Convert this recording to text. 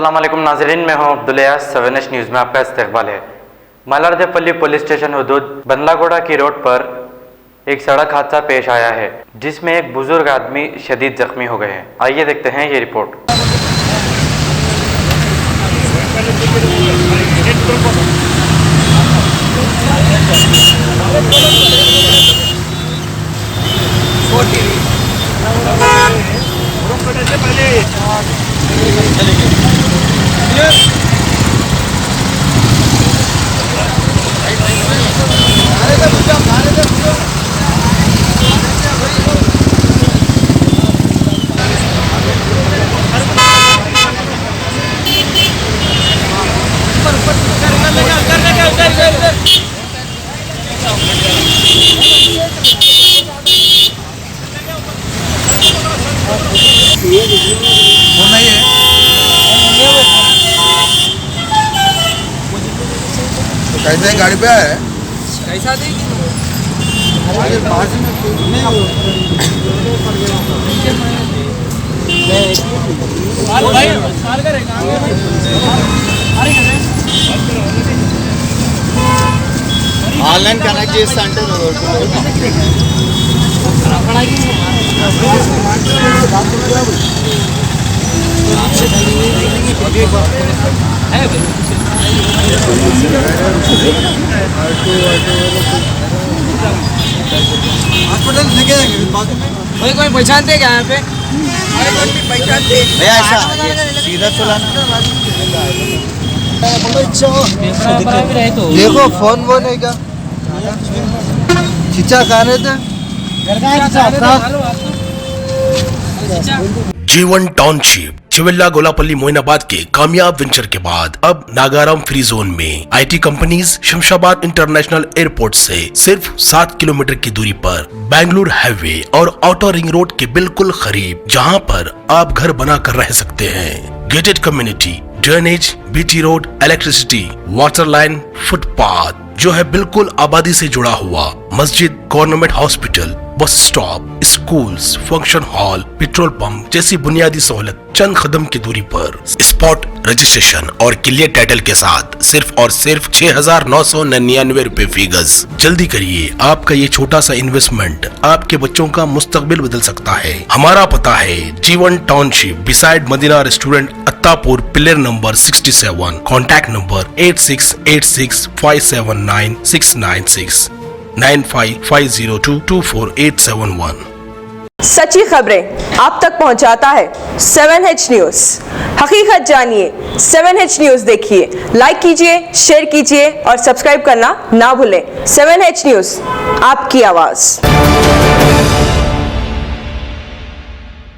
अस्सलाम वालेकुम नाज़रीन, मैं हूं अब्दुल्ला। 7H न्यूज़ में आपका इस्तकबाल है। मल्लारदेपल्ली पुलिस स्टेशन हुदूद बंदलागोड़ा की रोड पर एक सड़क हादसा पेश आया है, जिसमें एक बुजुर्ग आदमी शदीद जख्मी हो गए हैं। आइए देखते हैं ये रिपोर्ट। कैसे गाड़ी पे है? कैसा देगी? ఆన్లైన్ కనెక్ట్ చేస్తా అంటే हॉस्पिटल लेके कोई पहचानते क्या यहाँ पे? पहचानते सीधा चलाना। देखो फोन वो नहीं का चिचा कहाँ रहते? जीवन टाउनशिप चिविल्ला गोलापल्ली मोइनाबाद के कामयाब वेंचर के बाद अब नागाराम फ्री जोन में IT companies Shamshabad international airport से सिर्फ 7 किलोमीटर की दूरी पर बेंगलुरु हाईवे और आउटर रिंग रोड के बिल्कुल करीब, जहां पर आप घर बनाकर रह सकते हैं। Gated community, drainage, BT road, electricity, water line, footpath जो है बिल्कुल आबादी से जुड़ा हुआ, मस्जिद, government hospital, bus stop, schools, function hall, petrol pump जैसी बुनियादी सहूलत चंद कदम की दूरी पर। स्पॉट रजिस्ट्रेशन और क्लियर टाइटल के साथ सिर्फ और सिर्फ 6,999 रुपए फी गज। जल्दी करिए, आपका ये छोटा सा इन्वेस्टमेंट आपके बच्चों का मुस्तकबिल बदल सकता है। हमारा पता है Jeevan township beside Madina restaurant, Attapur, pillar number 67। Contact number 8686579696 9550224871। सच्ची खबरें आप तक पहुंचाता है 7H न्यूज़। हकीकत जानिए, 7H न्यूज़ देखिए, लाइक कीजिए, शेयर कीजिए और सब्सक्राइब करना ना भूलें। 7H न्यूज़, आपकी आवाज़।